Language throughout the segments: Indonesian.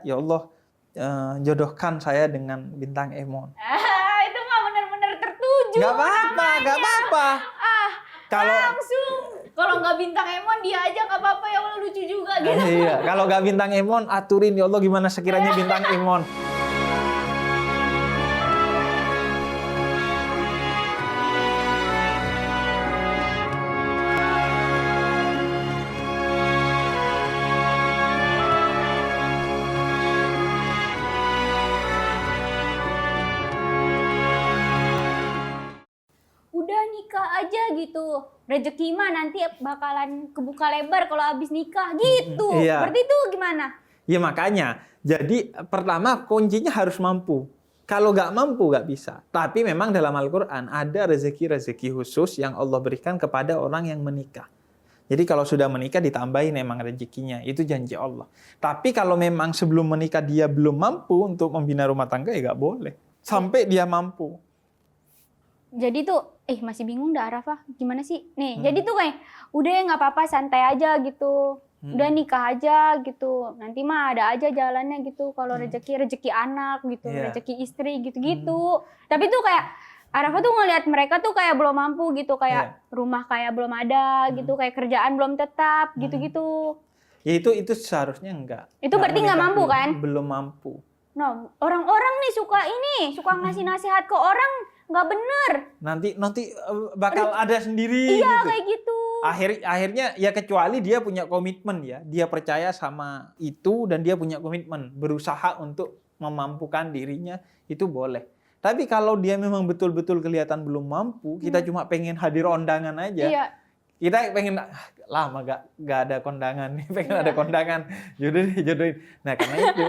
Ya Allah, jodohkan saya dengan bintang Emon. Itu mah benar-benar tertuju. Nggak apa-apa, nggak apa-apa. Kalau Langsung. Kalau nggak bintang Emon dia aja nggak apa-apa, ya Allah lucu juga gitu. iya, kalau nggak bintang Emon, aturin ya Allah gimana sekiranya bintang Emon. Udah nikah aja gitu. Rezeki mah nanti bakalan kebuka lebar kalau abis nikah gitu. Iya. Berarti itu gimana? Ya makanya, jadi pertama kuncinya harus mampu. Kalau nggak mampu nggak bisa. Tapi memang dalam Al-Quran ada rezeki-rezeki khusus yang Allah berikan kepada orang yang menikah. Jadi kalau sudah menikah ditambahin memang rezekinya. Itu janji Allah. Tapi kalau memang sebelum menikah dia belum mampu untuk membina rumah tangga, ya nggak boleh. Sampai dia mampu. Jadi tuh, masih bingung dah Arafah, gimana sih? Nih, jadi tuh kayak, udah ya nggak apa-apa, santai aja gitu. Udah nikah aja gitu. Nanti mah ada aja jalannya gitu. Kalau rezeki anak gitu, Iya. rezeki istri gitu-gitu. Tapi tuh kayak, Arafah tuh ngelihat mereka tuh kayak belum mampu gitu. Kayak rumah kayak belum ada gitu, kayak kerjaan belum tetap gitu-gitu. Ya itu seharusnya enggak. Itu berarti nggak mampu kan? Belum mampu. Nah, orang-orang nih suka ngasih nasihat ke orang nggak bener. Nanti bakal ada sendiri. Iya, gitu. kayak gitu. Akhirnya ya kecuali dia punya komitmen ya, dia percaya sama itu dan dia punya komitmen, berusaha untuk memampukan dirinya, itu boleh. Tapi kalau dia memang betul-betul kelihatan belum mampu, kita cuma pengen hadir undangan aja. Iya. Kita pengen lama gak ada kondangan nih, pengen ada kondangan, jodohin. Nah karena itu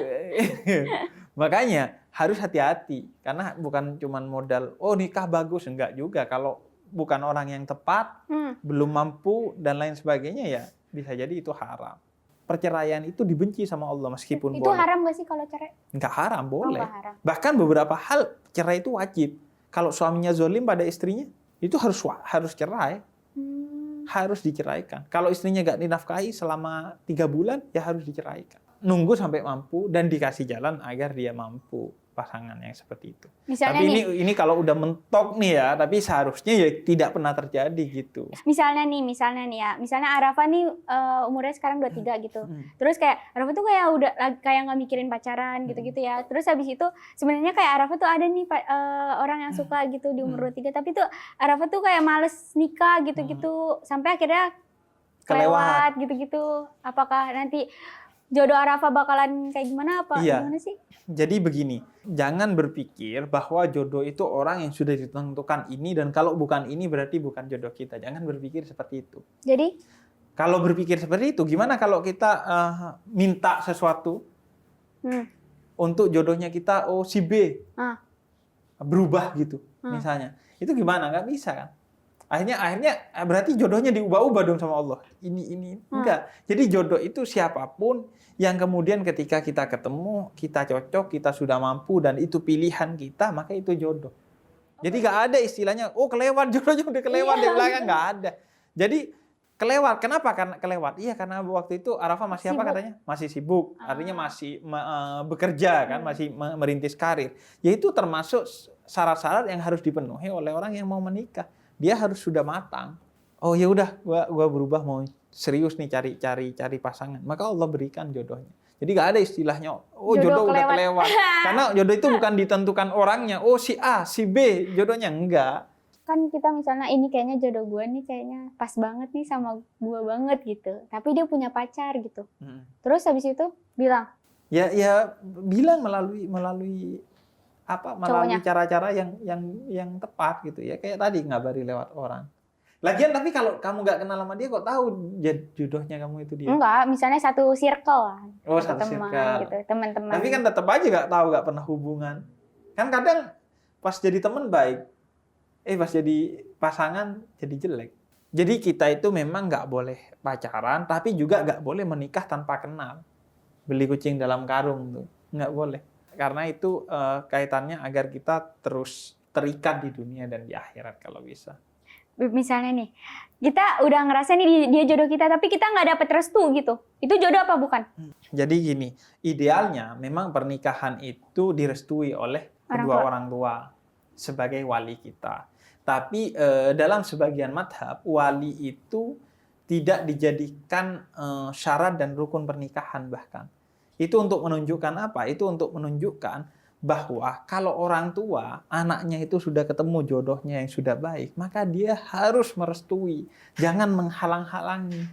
makanya harus hati-hati karena bukan cuma modal nikah bagus, enggak juga. Kalau bukan orang yang tepat, belum mampu dan lain sebagainya, ya bisa jadi itu haram. Perceraian itu dibenci sama Allah meskipun Itu boleh. haram gak sih kalau cerai? Enggak haram, boleh. Nggak haram. Bahkan beberapa hal cerai itu wajib. Kalau suaminya zolim pada istrinya, itu harus cerai. Harus diceraikan. Kalau istrinya nggak dinafkahi selama 3 bulan, ya harus diceraikan. Nunggu sampai mampu dan dikasih jalan agar dia mampu, pasangan yang seperti itu. Misalnya tapi ini kalau udah mentok nih ya, tapi seharusnya ya tidak pernah terjadi gitu. Misalnya nih ya, misalnya Arafah nih umurnya sekarang 23 gitu. Terus kayak Arafah tuh kayak udah kayak nggak mikirin pacaran gitu-gitu ya. Terus habis itu sebenarnya kayak Arafah tuh ada nih orang yang suka gitu di umur 23, tapi tuh Arafah tuh kayak males nikah gitu-gitu sampai akhirnya kelewat gitu-gitu. Apakah nanti jodoh Arafah bakalan kayak gimana apa? Iya. Gimana sih? Jadi begini, jangan berpikir bahwa jodoh itu orang yang sudah ditentukan ini dan kalau bukan ini berarti bukan jodoh kita. Jangan berpikir seperti itu. Jadi? Kalau berpikir seperti itu, gimana kalau kita minta sesuatu untuk jodohnya kita, si B berubah gitu, misalnya. Itu gimana? Nggak bisa kan? Akhirnya berarti jodohnya diubah-ubah dong sama Allah. Ini enggak. Jadi jodoh itu siapapun yang kemudian ketika kita ketemu, kita cocok, kita sudah mampu dan itu pilihan kita, maka itu jodoh. Jadi nggak ada istilahnya, kelewat, jodohnya udah kelewat di belakang, nggak ada. Jadi kelewat. Kenapa? Karena kelewat. Iya, karena waktu itu Arafah masih apa katanya? Masih sibuk. Artinya masih bekerja kan, masih merintis karir. Yaitu termasuk syarat-syarat yang harus dipenuhi oleh orang yang mau menikah. Dia harus sudah matang. Oh ya udah, gua berubah mau serius nih cari pasangan. Maka Allah berikan jodohnya. Jadi nggak ada istilahnya, jodoh udah kelewat. Karena jodoh itu bukan ditentukan orangnya. Si A, si B, jodohnya enggak. Kan kita misalnya ini kayaknya jodoh gue nih kayaknya pas banget nih sama gue banget gitu. Tapi dia punya pacar gitu. Terus habis itu bilang? Ya bilang melalui cara-cara yang tepat gitu ya. Kayak tadi ngabari lewat orang. Lagian tapi kalau kamu nggak kenal sama dia kok tahu jodohnya kamu itu dia? Enggak, misalnya satu circle lah. Satu circle. Gitu, teman-teman. Tapi kan tetap aja nggak tahu, nggak pernah hubungan. Kan kadang pas jadi teman baik, pas jadi pasangan jadi jelek. Jadi kita itu memang nggak boleh pacaran, tapi juga nggak boleh menikah tanpa kenal. Beli kucing dalam karung tuh, nggak boleh. Karena itu kaitannya agar kita terus terikat di dunia dan di akhirat kalau bisa. Misalnya nih, kita udah ngerasa nih dia jodoh kita, tapi kita nggak dapet restu gitu. Itu jodoh apa bukan? Jadi gini, idealnya memang pernikahan itu direstui oleh kedua orang tua sebagai wali kita. Tapi dalam sebagian madhab, wali itu tidak dijadikan syarat dan rukun pernikahan bahkan. Itu untuk menunjukkan apa? Itu untuk menunjukkan bahwa kalau orang tua, anaknya itu sudah ketemu jodohnya yang sudah baik, maka dia harus merestui. Jangan menghalang-halangi.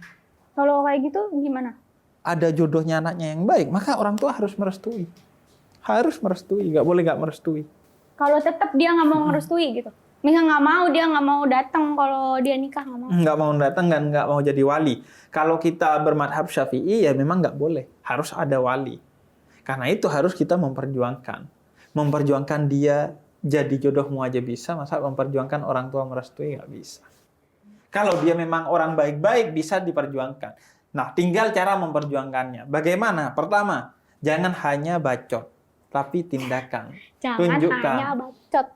Kalau kayak gitu gimana? Ada jodohnya anaknya yang baik, maka orang tua harus merestui. Harus merestui, nggak boleh nggak merestui. Kalau tetap dia nggak mau merestui gitu? Misal dia nggak mau datang kalau dia nikah nggak mau. Nggak mau datang, nggak mau jadi wali. Kalau kita bermadhab Syafi'i, ya memang nggak boleh. Harus ada wali. Karena itu harus kita memperjuangkan. Memperjuangkan dia jadi jodohmu aja bisa, masa memperjuangkan orang tua merestui nggak bisa. Kalau dia memang orang baik-baik, bisa diperjuangkan. Nah, tinggal cara memperjuangkannya. Bagaimana? Pertama, jangan hanya bacot, tapi tindakan. Jangan hanya bacot.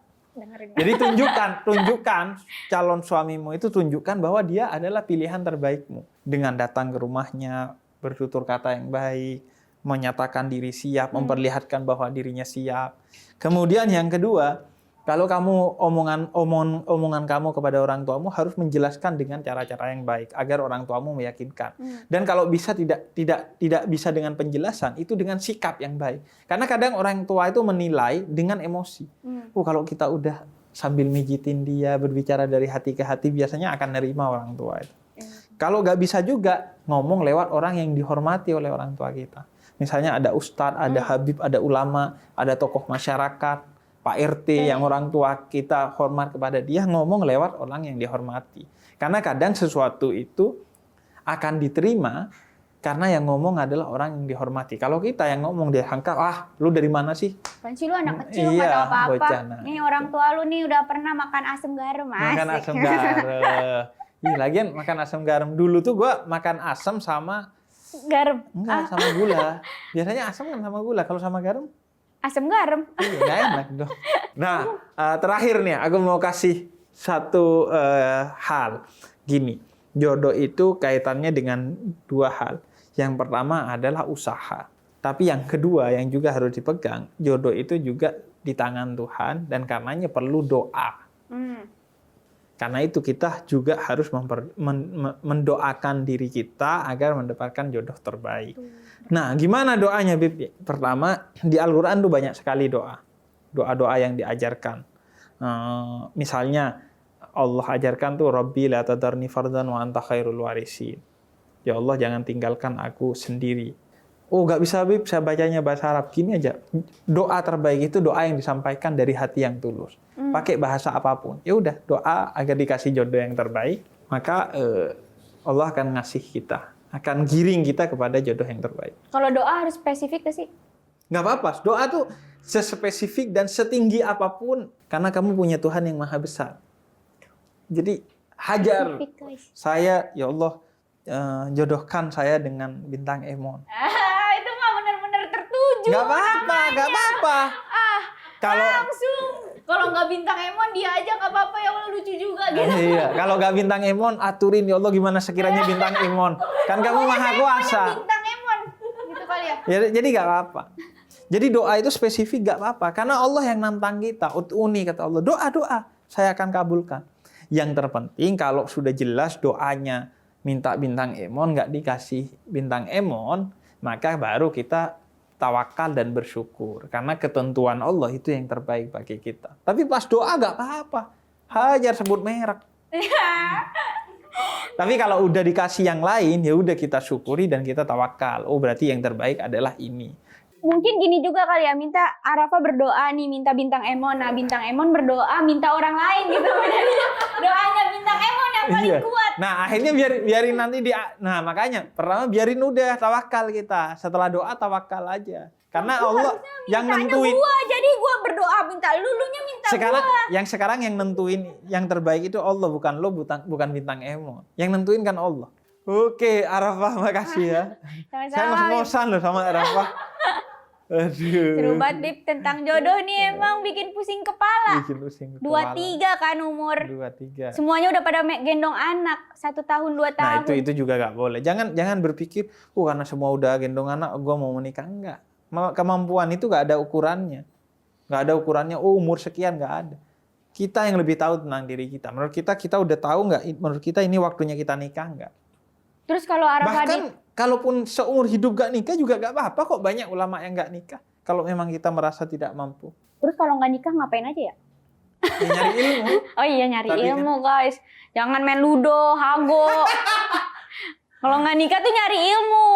Jadi tunjukkan calon suamimu itu, tunjukkan bahwa dia adalah pilihan terbaikmu. Dengan datang ke rumahnya, bertutur kata yang baik, menyatakan diri siap, memperlihatkan bahwa dirinya siap. Kemudian yang kedua, kalau kamu omongan kamu kepada orang tuamu harus menjelaskan dengan cara-cara yang baik agar orang tuamu meyakinkan. Dan kalau bisa tidak bisa dengan penjelasan, itu dengan sikap yang baik. Karena kadang orang tua itu menilai dengan emosi. Kalau kita udah sambil mijitin dia, berbicara dari hati ke hati, biasanya akan nerima orang tua itu. Kalau nggak bisa juga, ngomong lewat orang yang dihormati oleh orang tua kita. Misalnya ada ustadz, ada habib, ada ulama, ada tokoh masyarakat, Pak RT yang orang tua kita hormat kepada dia, ngomong lewat orang yang dihormati. Karena kadang sesuatu itu akan diterima karena yang ngomong adalah orang yang dihormati. Kalau kita yang ngomong dia sangka, lu dari mana sih? Kan sih lu anak kecil, nggak tahu apa-apa. Nih orang tua lu nih udah pernah makan asam garam. Makan asam garam. Lagian makan asam garam. Dulu tuh gue makan asam sama garam. Enggak, sama gula. Biasanya asam kan sama gula. Kalau sama garam? Asam garam. Iya, nggak enak dong. Nah, terakhir nih, aku mau kasih satu hal. Gini, jodoh itu kaitannya dengan dua hal. Yang pertama adalah usaha. Tapi yang kedua yang juga harus dipegang, jodoh itu juga di tangan Tuhan dan karenanya perlu doa. Karena itu kita juga harus mendoakan diri kita agar mendapatkan jodoh terbaik. Nah, gimana doanya, Bib? Pertama, di Al-Quran tuh banyak sekali doa. Doa-doa yang diajarkan. Misalnya, Allah ajarkan tuh, Rabbi la tadarni fardan wa anta khairul warisin. Ya Allah, jangan tinggalkan aku sendiri. Oh, nggak bisa, Bib, saya bacanya bahasa Arab. Gini aja, doa terbaik itu doa yang disampaikan dari hati yang tulus. Pakai bahasa apapun. Ya udah, doa agar dikasih jodoh yang terbaik, maka Allah akan ngasih kita, akan giring kita kepada jodoh yang terbaik. Kalau doa harus spesifik gak sih? Nggak apa-apa, doa tuh sespesifik dan setinggi apapun, karena kamu punya Tuhan yang maha besar. Jadi, hajar. Saya, ya Allah, jodohkan saya dengan bintang Emon. Itu mah benar-benar tertuju. Nggak apa-apa. Kalau langsung. Kalau nggak bintang Emon, dia aja nggak apa-apa, ya Allah lucu juga gitu. Iya, kalau nggak bintang Emon, aturin ya Allah gimana sekiranya bintang Emon. Kan kamu maha kuasa. Bintang Emon, gitu kali ya. Jadi nggak apa-apa. Jadi doa itu spesifik nggak apa-apa, karena Allah yang nantang kita. Ut'uni kata Allah, doa, saya akan kabulkan. Yang terpenting kalau sudah jelas doanya minta bintang Emon, nggak dikasih bintang Emon, maka baru kita tawakal dan bersyukur. Karena ketentuan Allah itu yang terbaik bagi kita. Tapi pas doa nggak apa-apa. Hajar sebut merek. Tapi kalau udah dikasih yang lain, ya udah kita syukuri dan kita tawakal. Oh, berarti yang terbaik adalah ini. Mungkin gini juga kali ya, minta Arafah berdoa nih, minta bintang Emon. Nah, bintang Emon berdoa minta orang lain gitu. Jadi doanya bintang Emon yang paling kuat. Nah, akhirnya biarin nanti nah, makanya pertama biarin udah tawakal kita. Setelah doa tawakal aja. Karena Allah yang nentuin. Jadi gua berdoa minta lulunya minta Sekarang yang nentuin yang terbaik itu Allah, bukan lo, bukan bintang Emon. Yang nentuin kan Allah. Oke, Arafah, makasih ya. Sama-sama. Saya ngos-ngosan loh sama Arafah. Aduh. Seru banget Bib, tentang jodoh nih emang bikin pusing kepala. Bikin pusing kepala. 23 kan umur. 23. Semuanya udah pada gendong anak 1 tahun 2 tahun. Nah itu juga nggak boleh. Jangan berpikir, karena semua udah gendong anak, gue mau menikah. Enggak. Kemampuan itu nggak ada ukurannya. Nggak ada ukurannya. Umur sekian nggak ada. Kita yang lebih tahu tentang diri kita. Menurut kita udah tahu nggak? Menurut kita ini waktunya kita nikah nggak? Terus kalau Arafah bahkan kalaupun seumur hidup gak nikah juga gak apa-apa kok. Banyak ulama yang gak nikah kalau memang kita merasa tidak mampu. Terus kalau nggak nikah ngapain aja ya? Ya nyari ilmu. Oh iya, nyari Tadi ilmu guys. Jangan main ludo, hago. Kalau nggak nikah tuh nyari ilmu.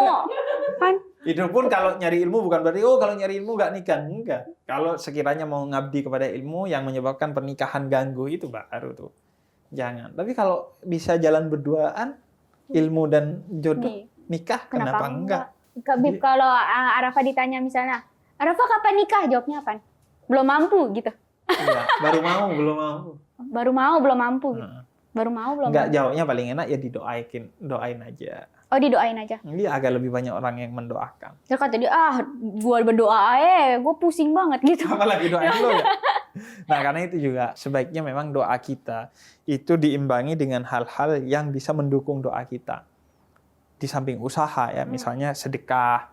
Kan? Itu pun kalau nyari ilmu bukan berarti kalau nyari ilmu gak nikah. Enggak. Kalau sekiranya mau ngabdi kepada ilmu yang menyebabkan pernikahan ganggu, itu baru tuh. Jangan. Tapi kalau bisa jalan berduaan, ilmu dan jodoh, nikah, kenapa enggak? Kak Bib, kalau Arafah ditanya misalnya, Arafah kapan nikah? Jawabnya apa? Belum mampu gitu. Iya, baru mau, belum mampu. Baru mau, belum mampu gitu. Baru mau, belum Enggak, mampu. jawabnya paling enak ya doain aja. Oh, didoain aja? Dia agak lebih banyak orang yang mendoakan. Terus kata dia, gue berdoa gue pusing banget gitu. Apalagi doain lo ya? Nah, karena itu juga sebaiknya memang doa kita itu diimbangi dengan hal-hal yang bisa mendukung doa kita. Di samping usaha ya, misalnya sedekah,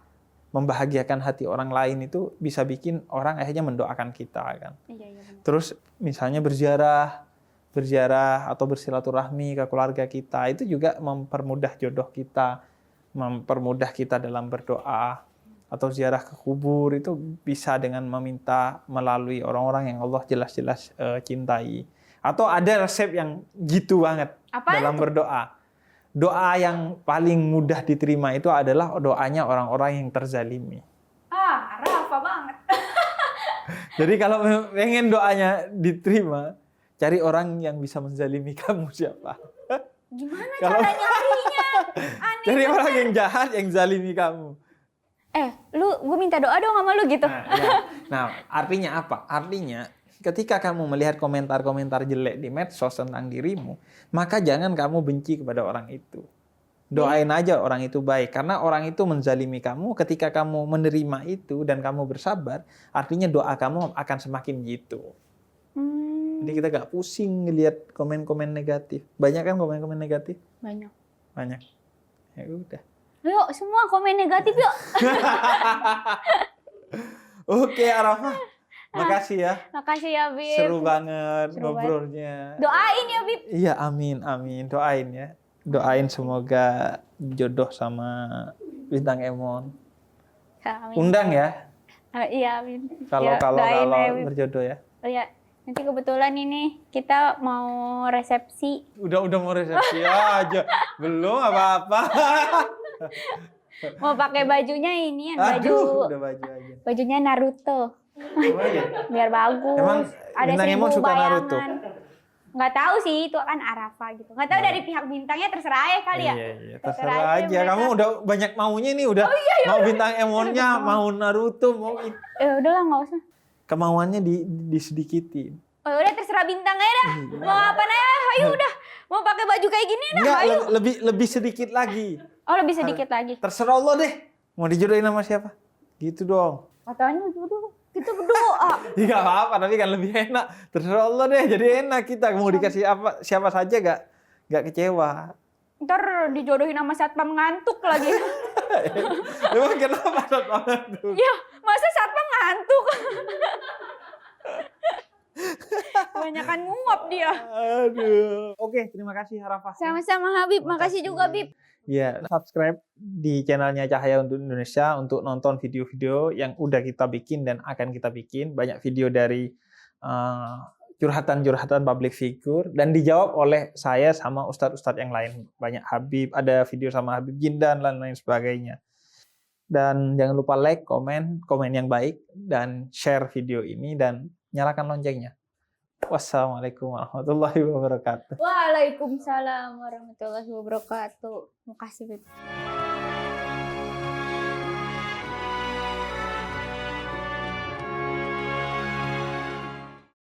membahagiakan hati orang lain itu bisa bikin orang akhirnya mendoakan kita kan. Iya, Terus misalnya berziarah atau bersilaturahmi ke keluarga kita, itu juga mempermudah jodoh kita, mempermudah kita dalam berdoa. Atau ziarah ke kubur itu bisa dengan meminta melalui orang-orang yang Allah jelas-jelas cintai. Atau ada resep yang gitu banget dalam berdoa. Doa yang paling mudah diterima itu adalah doanya orang-orang yang terzalimi. Arafah banget. Jadi kalau pengen doanya diterima, cari orang yang bisa menzalimi kamu siapa. Gimana cara nyarinya? Cari orang yang jahat yang zalimi kamu. Gue minta doa dong sama lu gitu. Nah, artinya apa? Artinya ketika kamu melihat komentar-komentar jelek di medsos tentang dirimu, maka jangan kamu benci kepada orang itu. Doain aja orang itu baik. Karena orang itu menzalimi kamu, ketika kamu menerima itu dan kamu bersabar, artinya doa kamu akan semakin gitu. Jadi kita gak pusing ngelihat komen-komen negatif. Banyak kan komen-komen negatif? Banyak. Ya udah. Yuk, semua komen negatif yuk. Oke, Arafah. Makasih ya. Makasih ya, Bib. Seru banget ngobrolnya. Doain ya, Bib. Iya, amin. Doain ya. Doain semoga jodoh sama Bintang Emon. Amin. Undang ya. Iya, amin. Kalau ya, berjodoh ya. Oh ya, nanti kebetulan ini kita mau resepsi. Udah mau resepsi aja. Belum apa-apa. Mau pakai bajunya ini udah baju aja. Bajunya Naruto. Oh, iya. Biar bagus. Emang ada Bintang 1000 Emon suka bayangan. Naruto? Nggak tahu sih, itu kan Arafah gitu. Nggak tahu dari pihak bintangnya, terserah ya kali ya. Iya, terserah aja. Kamu udah banyak maunya nih, udah mau Bintang Emonnya, mau Naruto, mau Udahlah nggak usah. kemauannya disedikitin. Oh udah terserah bintangnya dah. Mau apa nih? Ayo udah. Mau pakai baju kayak gini dah. Enggak, ayo. lebih sedikit lagi. Oh lebih sedikit lagi. Terserah Allah deh. Mau dijodohin sama siapa? Gitu dong. Katanya jodoh. Kita berdoa. Ya nggak apa-apa, tapi kan lebih enak. Terserah Allah deh, jadi enak kita. Mau dikasih siapa saja nggak kecewa. Ntar dijodohin sama satpam ngantuk lagi. Emang kenapa satpam ngantuk? Ya, masa satpam ngantuk? Kebanyakan nguap dia. Aduh. Oke, terima kasih Arafah. Sama-sama Habib, makasih juga Bib. Ya, subscribe di channelnya Cahaya untuk Indonesia untuk nonton video-video yang udah kita bikin dan akan kita bikin. Banyak video dari curhatan-curhatan public figure dan dijawab oleh saya sama ustadz-ustadz yang lain. Banyak Habib, ada video sama Habib Jindan dan lain sebagainya. Dan jangan lupa like, komen yang baik dan share video ini dan nyalakan loncengnya. Wassalamualaikum warahmatullahi wabarakatuh. Waalaikumsalam warahmatullahi wabarakatuh. Makasih Bib.